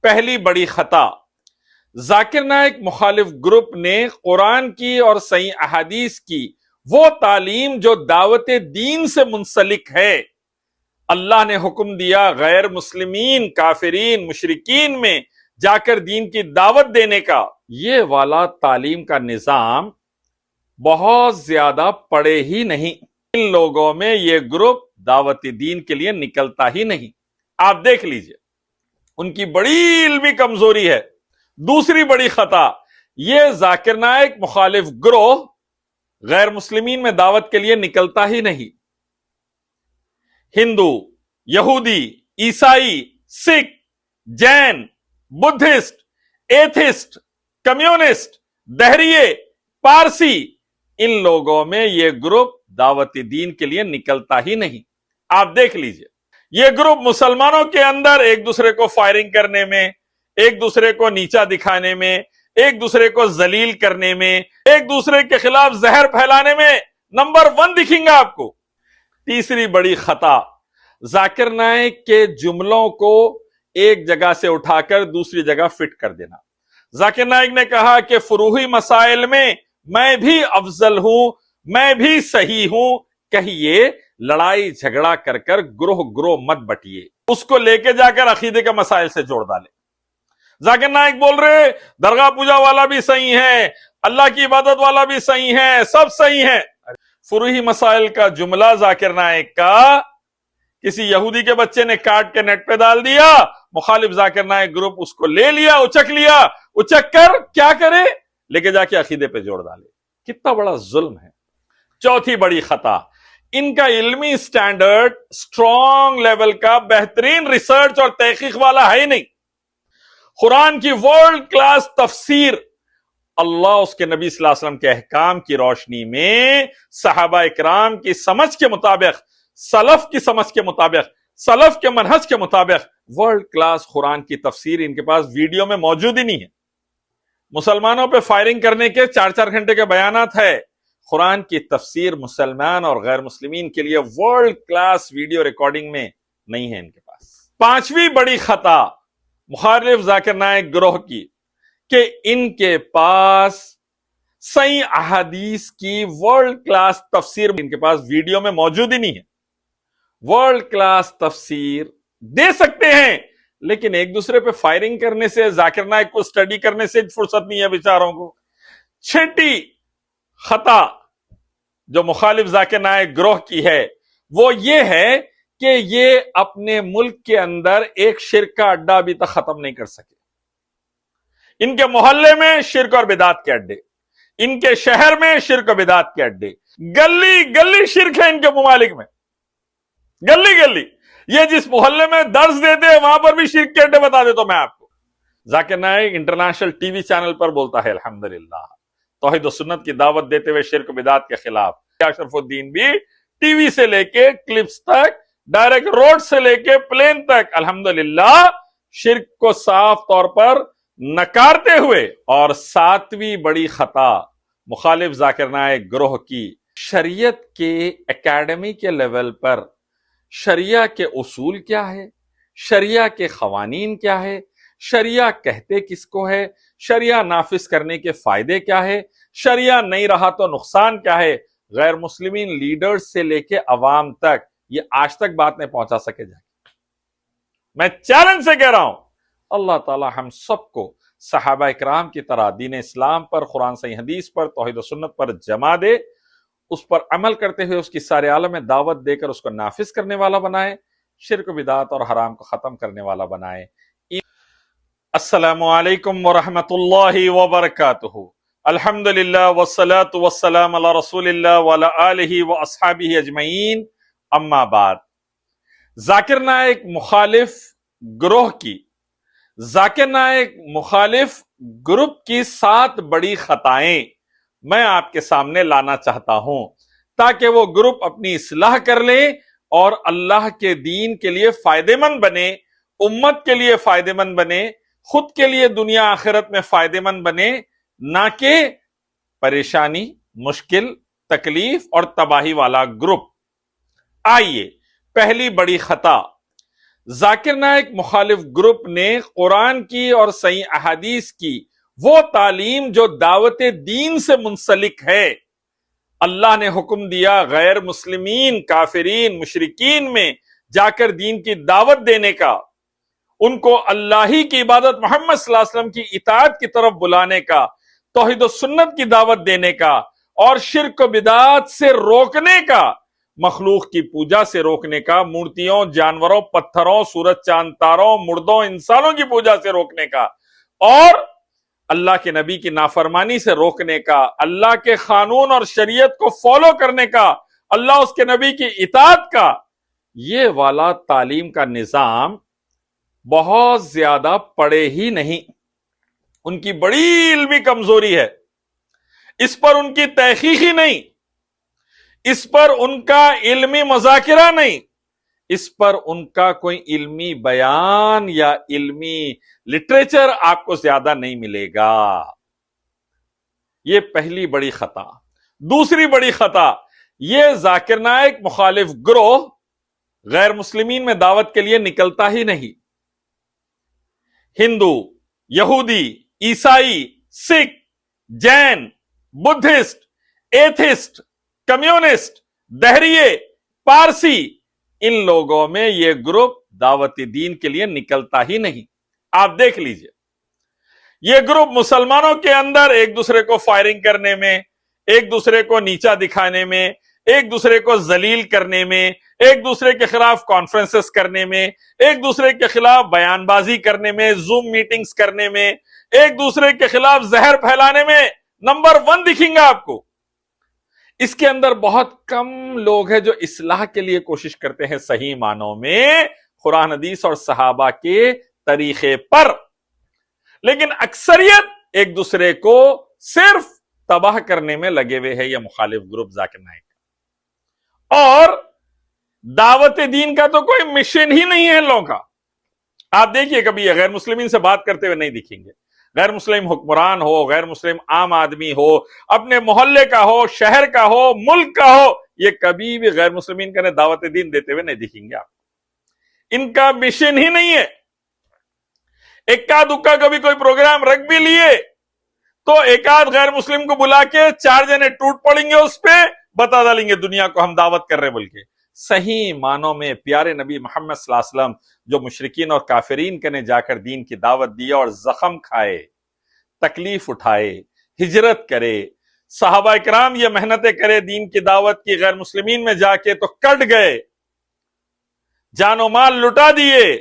پہلی بڑی خطا، ذاکر نائک مخالف گروپ نے قرآن کی اور صحیح احادیث کی وہ تعلیم جو دعوت دین سے منسلک ہے، اللہ نے حکم دیا غیر مسلمین، کافرین، مشرکین میں جا کر دین کی دعوت دینے کا، یہ والا تعلیم کا نظام بہت زیادہ پڑے ہی نہیں۔ ان لوگوں میں یہ گروپ دعوت دین کے لیے نکلتا ہی نہیں۔ آپ دیکھ لیجئے، ان کی بڑی علمی کمزوری ہے۔ دوسری بڑی خطا، یہ ذاکر نائک مخالف گروہ غیر مسلمین میں دعوت کے لیے نکلتا ہی نہیں۔ ہندو، یہودی، عیسائی، سکھ، جین، بدھسٹ، ایتھسٹ، کمیونسٹ، دہریے، پارسی، ان لوگوں میں یہ گروپ دعوت دین کے لیے نکلتا ہی نہیں۔ آپ دیکھ لیجئے، یہ گروپ مسلمانوں کے اندر ایک دوسرے کو فائرنگ کرنے میں، ایک دوسرے کو نیچا دکھانے میں، ایک دوسرے کو ذلیل کرنے میں، ایک دوسرے کے خلاف زہر پھیلانے میں نمبر 1 دکھیں گا آپ کو۔ تیسری بڑی خطا، ذاکر نائک کے جملوں کو ایک جگہ سے اٹھا کر دوسری جگہ فٹ کر دینا۔ ذاکر نائک نے کہا کہ فروعی مسائل میں بھی افضل ہوں، میں بھی صحیح ہوں، کہیے لڑائی جھگڑا کر کر گروہ گروہ مت بٹیے، اس کو لے کے جا کر عقیدے کے مسائل سے جوڑ ڈالے۔ ذاکر نائک بول رہے درگاہ پوجا والا بھی صحیح ہے، اللہ کی عبادت والا بھی صحیح ہے، سب صحیح ہے۔ فروعی مسائل کا جملہ ذاکر نائک کا کسی یہودی کے بچے نے کاٹ کے نیٹ پہ ڈال دیا، مخالف ذاکر نائک گروپ اس کو لے لیا، اچک کر کیا کرے، لے کے جا کے عقیدے پہ جوڑ ڈالے۔ کتنا بڑا ظلم ہے۔ چوتھی بڑی خطا، ان کا علمی سٹینڈرڈ سٹرونگ لیول کا بہترین ریسرچ اور تحقیق والا ہے ہی نہیں۔ قرآن کی ورلڈ کلاس تفسیر اللہ اس کے نبی صلی اللہ علیہ وسلم کے احکام کی روشنی میں صحابہ اکرام کی سمجھ کے مطابق، سلف کی سمجھ کے مطابق، سلف کے منہج کے مطابق ورلڈ کلاس قرآن کی تفسیر ان کے پاس ویڈیو میں موجود ہی نہیں ہے۔ مسلمانوں پہ فائرنگ کرنے کے 4 گھنٹے کے بیانات ہے، قرآن کی تفسیر مسلمان اور غیر مسلمین کے لیے ورلڈ کلاس ویڈیو ریکارڈنگ میں نہیں ہے ان کے پاس۔ پانچویں بڑی خطا مخالف ذاکر نائک گروہ کی کہ ان کے پاس صحیح احادیث کی ورلڈ کلاس تفسیر ان کے پاس ویڈیو میں موجود ہی نہیں ہے۔ ورلڈ کلاس تفسیر دے سکتے ہیں لیکن ایک دوسرے پہ فائرنگ کرنے سے، ذاکر نائک کو سٹڈی کرنے سے فرصت نہیں ہے بیچاروں کو۔ چھٹی خطا جو مخالف ذاکر نائک گروہ کی ہے وہ یہ ہے کہ یہ اپنے ملک کے اندر ایک شرک کا اڈا ابھی تک ختم نہیں کر سکے۔ ان کے محلے میں شرک اور بدعت کے اڈے، ان کے شہر میں شرک و بدعت کے اڈے، گلی گلی شرک ہے ان کے ممالک میں، گلی گلی۔ یہ جس محلے میں درس دیتے ہیں وہاں پر بھی شرک کے اڈے بتا دیتا ہوں میں آپ کو۔ Zakir Naik international T V channel پر بولتا ہے الحمدللہ، توحید و سنت کی دعوت دیتے ہوئے شرک و بدعت کے خلاف۔ اشرف الدین بھی ٹی وی سے لے کے کلپس تک، ڈائریکٹ روڈ سے لے کے پلین تک الحمدللہ شرک کو صاف طور پر نکارتے ہوئے۔ اور ساتویں بڑی خطا مخالف ذاکر نائک گروہ کی، شریعت کے اکیڈمی کے لیول پر شریعہ کے اصول کیا ہے، شریعہ کے قوانین کیا ہے، شریعہ کہتے کس کو ہے، شریعہ نافذ کرنے کے فائدے کیا ہے، شریعہ نہیں رہا تو نقصان کیا ہے، غیر مسلمین لیڈرز سے لے کے عوام تک یہ آج تک بات نہیں پہنچا سکے جائے۔ میں چیلنج سے کہہ رہا ہوں، اللہ تعالی ہم سب کو صحابہ اکرام کی طرح دین اسلام پر، قرآن صحیح حدیث پر، توحید و سنت پر جمع دے، اس پر عمل کرتے ہوئے اس کی سارے عالم میں دعوت دے کر اس کو نافذ کرنے والا بنائے، شرک و بدعات اور حرام کو ختم کرنے والا بنائے۔ السلام علیکم ورحمۃ اللہ وبرکاتہ۔ الحمدللہ والصلاة والسلام علی رسول اللہ وعلی آلہ واصحابہ اجمعین، اما بعد۔ ذاکر نائک مخالف گروہ کی، ذاکر نائک مخالف گروپ کی 7 بڑی خطائیں میں آپ کے سامنے لانا چاہتا ہوں تاکہ وہ گروپ اپنی اصلاح کر لے اور اللہ کے دین کے لیے فائدہ مند بنے، امت کے لیے فائدہ مند بنے، خود کے لیے دنیا آخرت میں فائدہ مند بنے، نہ کہ پریشانی، مشکل، تکلیف اور تباہی والا گروپ۔ آئیے، پہلی بڑی خطا، ذاکر نائک مخالف گروپ نے قرآن کی اور صحیح احادیث کی وہ تعلیم جو دعوت دین سے منسلک ہے، اللہ نے حکم دیا غیر مسلمین، کافرین، مشرکین میں جا کر دین کی دعوت دینے کا، ان کو اللہ ہی کی عبادت، محمد صلی اللہ علیہ وسلم کی اطاعت کی طرف بلانے کا، توحید و سنت کی دعوت دینے کا، اور شرک و بدعات سے روکنے کا، مخلوق کی پوجا سے روکنے کا، مورتیوں، جانوروں، پتھروں، سورج، چاند، تاروں، مردوں، انسانوں کی پوجا سے روکنے کا، اور اللہ کے نبی کی نافرمانی سے روکنے کا، اللہ کے قانون اور شریعت کو فالو کرنے کا، اللہ اس کے نبی کی اطاعت کا، یہ والا تعلیم کا نظام بہت زیادہ پڑھے ہی نہیں، ان کی بڑی علمی کمزوری ہے، اس پر ان کی تحقیق ہی نہیں، اس پر ان کا علمی مذاکرہ نہیں، اس پر ان کا کوئی علمی بیان یا علمی لٹریچر آپ کو زیادہ نہیں ملے گا۔ یہ پہلی بڑی خطا۔ دوسری بڑی خطا، یہ ذاکر نائک مخالف گروہ غیر مسلمین میں دعوت کے لیے نکلتا ہی نہیں۔ ہندو، یہودی، عیسائی، سکھ، جین، بدھسٹ، ایتھسٹ، کمیونسٹ، دہریے، پارسی، ان لوگوں میں یہ گروپ دعوت دین کے لیے نکلتا ہی نہیں۔ آپ دیکھ لیجئے، یہ گروپ مسلمانوں کے اندر ایک دوسرے کو فائرنگ کرنے میں، ایک دوسرے کو نیچا دکھانے میں، ایک دوسرے کو ذلیل کرنے میں، ایک دوسرے کے خلاف کانفرنسز کرنے میں، ایک دوسرے کے خلاف بیان بازی کرنے میں، زوم میٹنگز کرنے میں، ایک دوسرے کے خلاف زہر پھیلانے میں نمبر 1 دکھیں گا آپ کو۔ اس کے اندر بہت کم لوگ ہیں جو اصلاح کے لیے کوشش کرتے ہیں صحیح معنوں میں قرآن حدیث اور صحابہ کے طریقے پر، لیکن اکثریت ایک دوسرے کو صرف تباہ کرنے میں لگے ہوئے ہیں۔ یہ مخالف گروپ ذاکر نائک، اور دعوت دین کا تو کوئی مشن ہی نہیں ہے ان لوگوں کا۔ آپ دیکھیے کبھی غیر مسلمین سے بات کرتے ہوئے نہیں دکھیں گے، غیر مسلم حکمران ہو، غیر مسلم عام آدمی ہو، اپنے محلے کا ہو، شہر کا ہو، ملک کا ہو، یہ کبھی بھی غیر مسلمین کا دعوت دین دیتے ہوئے نہیں دکھیں گے آپ۔ ان کا مشن ہی نہیں ہے۔ اکا دکا کبھی کوئی پروگرام رکھ بھی لیے تو ایک آدھ غیر مسلم کو بلا کے 4 جنے ٹوٹ پڑیں گے، اس پہ بتا ڈالیں گے دنیا کو ہم دعوت کر رہے بول کے۔ صحیح معنوں میں پیارے نبی محمد صلی اللہ علیہ وسلم جو مشرکین اور کافرین کے جا کر دین کی دعوت دیا اور زخم کھائے، تکلیف اٹھائے، ہجرت کرے، صحابہ کرام یہ محنتیں کرے دین کی دعوت کی، غیر مسلمین میں جا کے تو کٹ گئے، جان و مال لٹا دیے،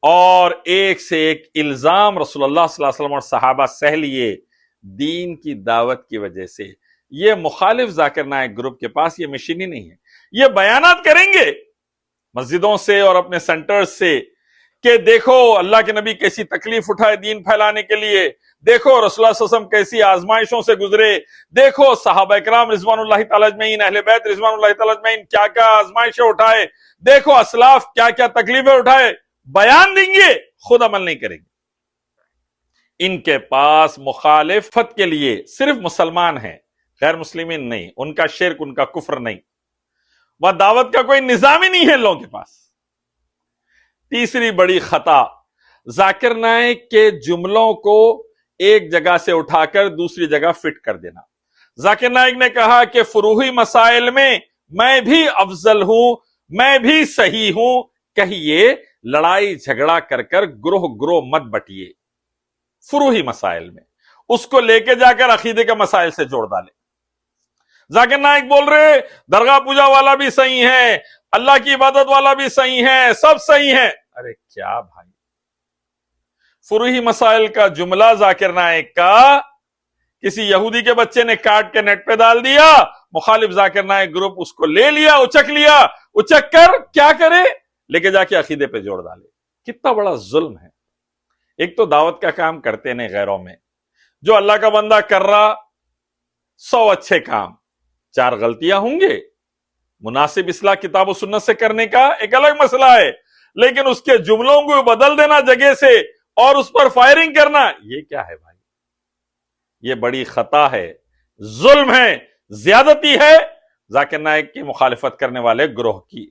اور ایک سے ایک الزام رسول اللہ صلی اللہ علیہ وسلم اور صحابہ سہ لیے دین کی دعوت کی وجہ سے۔ یہ مخالف ذاکر نائک گروپ کے پاس یہ مشن ہی نہیں ہے۔ یہ بیانات کریں گے مسجدوں سے اور اپنے سینٹرز سے کہ دیکھو اللہ کے نبی کیسی تکلیف اٹھائے دین پھیلانے کے لیے، دیکھو رسول اللہ صلی اللہ علیہ وسلم کیسی آزمائشوں سے گزرے، دیکھو صحابہ کرام رضوان اللہ تعالی اجمعین، اہل بیت رضوان اللہ تعالی اجمعین کیا کیا آزمائشیں اٹھائے، دیکھو اسلاف کیا کیا تکلیفیں اٹھائے۔ بیان دیں گے، خود عمل نہیں کریں گے۔ ان کے پاس مخالفت کے لیے صرف مسلمان ہیں، غیر مسلمین نہیں، ان کا شرک، ان کا کفر نہیں، وہ دعوت کا کوئی نظام ہی نہیں ہے لوگوں کے پاس۔ تیسری بڑی خطا، ذاکر نائک کے جملوں کو ایک جگہ سے اٹھا کر دوسری جگہ فٹ کر دینا۔ ذاکر نائک نے کہا کہ فروعی مسائل میں بھی افضل ہوں، میں بھی صحیح ہوں، کہیے لڑائی جھگڑا کر کر گروہ گروہ مت بٹیے فروعی مسائل میں، اس کو لے کے جا کر عقیدے کے مسائل سے جوڑ ڈالے۔ ذاکر نائک بول رہے درگاہ پوجا والا بھی صحیح ہے، اللہ کی عبادت والا بھی صحیح ہے، سب صحیح ہے۔ ارے کیا بھائی، فروعی مسائل کا جملہ ذاکر نائک کا کسی یہودی کے بچے نے کاٹ کے نیٹ پہ ڈال دیا، مخالف ذاکر نائک گروپ اس کو لے لیا، اچک کر کیا کرے، لے کے جا کے عقیدے پہ جوڑ ڈالے۔ کتنا بڑا ظلم ہے۔ ایک تو دعوت کا کام کرتے نہیں غیروں میں، جو اللہ کا بندہ کر رہا 100 اچھے کام، 4 غلطیاں ہوں گے، مناسب اصلاح کتاب و سنت سے کرنے کا ایک الگ مسئلہ ہے، لیکن اس کے جملوں کو بدل دینا جگہ سے اور اس پر فائرنگ کرنا، یہ کیا ہے بھائی؟ یہ بڑی خطا ہے، ظلم ہے، زیادتی ہے ذاکر نائک کی مخالفت کرنے والے گروہ کی۔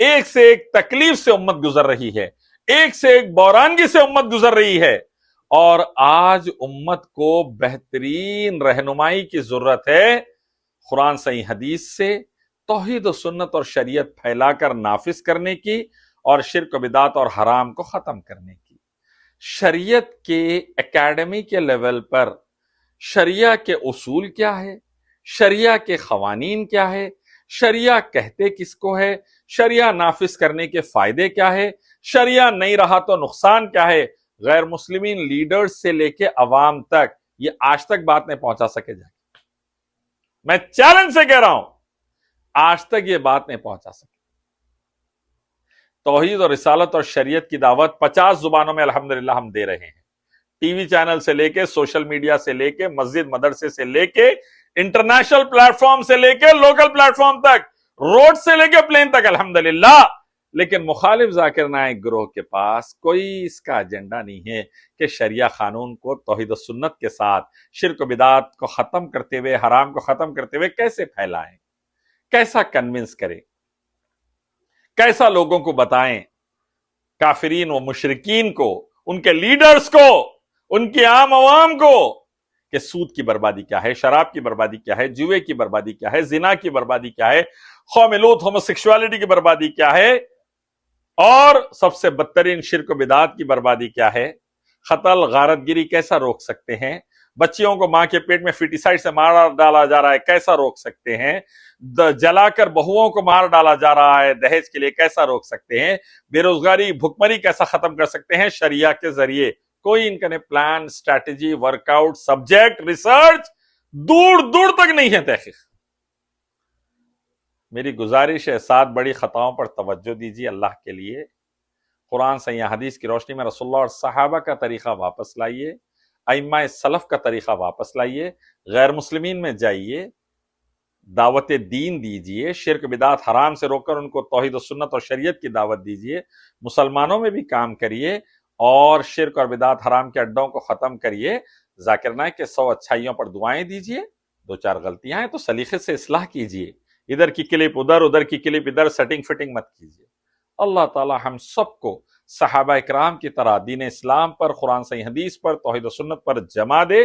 ایک سے ایک تکلیف سے امت گزر رہی ہے، ایک سے ایک بحرانگی سے امت گزر رہی ہے، اور آج امت کو بہترین رہنمائی کی ضرورت ہے قرآن صحیح حدیث سے توحید و سنت اور شریعت پھیلا کر نافذ کرنے کی، اور شرک و بدعت اور حرام کو ختم کرنے کی۔ شریعت کے اکیڈمی کے لیول پر شریعہ کے اصول کیا ہے، شریعہ کے قوانین کیا ہے، شریعہ کہتے کس کو ہے، شریعہ نافذ کرنے کے فائدے کیا ہے، شریعہ نہیں رہا تو نقصان کیا ہے، غیر مسلمین لیڈرز سے لے کے عوام تک یہ آج تک بات نہیں پہنچا سکے جائے۔ میں چیلنج سے کہہ رہا ہوں، آج تک یہ بات نہیں پہنچا سکے۔ توحید اور رسالت اور شریعت کی دعوت 50 زبانوں میں الحمدللہ ہم دے رہے ہیں، ٹی وی چینل سے لے کے، سوشل میڈیا سے لے کے، مسجد مدرسے سے لے کے، انٹرنیشنل پلیٹ فارم سے لے کے، لوکل پلیٹ فارم تک، روڈ سے لے کے پلین تک الحمدللہ۔ لیکن مخالف ذاکر نائک گروہ کے پاس کوئی اس کا ایجنڈا نہیں ہے کہ شریعہ قانون کو توحید و سنت کے ساتھ شرک و بدعت کو ختم کرتے ہوئے، حرام کو ختم کرتے ہوئے کیسے پھیلائیں، کیسا کنونس کریں، کیسا لوگوں کو بتائیں، کافرین و مشرکین کو، ان کے لیڈرز کو، ان کی عام عوام کو، کہ سود کی بربادی کیا ہے، شراب کی بربادی کیا ہے، جوئے کی بربادی کیا ہے، زنا کی بربادی کیا ہے، قوم لوط ہوموسیکشوالٹی کی بربادی کیا ہے، اور سب سے بدترین شرک و بدعات کی بربادی کیا ہے، قتل غارت گری کیسا روک سکتے ہیں، بچیوں کو ماں کے پیٹ میں فیٹیسائڈ سے مار ڈالا جا رہا ہے کیسا روک سکتے ہیں، جلا کر بہوؤں کو مار ڈالا جا رہا ہے دہیج کے لیے کیسا روک سکتے ہیں، بے روزگاری بھکمری کیسا ختم کر سکتے ہیں شریعہ کے ذریعے۔ کوئی ان کا plan, strategy, work out, subject, research دور دور تک نہیں ہے تحقیق۔ میری گزارش ہے 7 بڑی خطاؤں پر توجہ دیجیے اللہ کے لیے، قرآن صحیح حدیث کی روشنی میں رسول اللہ اور صحابہ کا طریقہ واپس لائیے، ائمہ سلف کا طریقہ واپس لائیے، غیر مسلمین میں جائیے، دعوت دین دیجیے، شرک بدعت حرام سے روک کر ان کو توحید و سنت اور شریعت کی دعوت دیجیے، مسلمانوں میں بھی کام کریے اور شرک اور بدعت حرام کے اڈوں کو ختم کریے۔ ذاکر نائک کے 100 اچھائیوں پر دعائیں دیجیے، 2-4 غلطیاں ہیں تو سلیقے سے اصلاح کیجیے، ادھر کی کلپ ادھر، ادھر کی کلپ ادھر سیٹنگ فٹنگ مت کیجیے۔ اللہ تعالی ہم سب کو صحابہ اکرام کی طرح دین اسلام پر، قرآن صحیح حدیث پر، توحید و سنت پر جمع دے،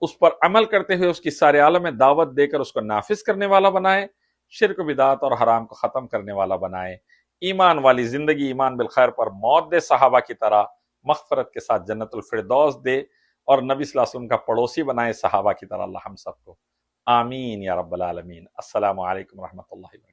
اس پر عمل کرتے ہوئے اس کی سارے عالم میں دعوت دے کر اس کو نافذ کرنے والا بنائے، شرک و بدعات اور حرام کو ختم کرنے والا بنائے، ایمان والی زندگی، ایمان بالخیر پر موت دے، صحابہ کی طرح مغفرت کے ساتھ جنت الفردوس دے، اور نبی صلی اللہ علیہ وسلم کا پڑوسی بنائے صحابہ کی طرح۔ اللہ ہم سب کو آمین یا رب العالمین۔ السلام علیکم ورحمۃ اللہ وبرکاتہ۔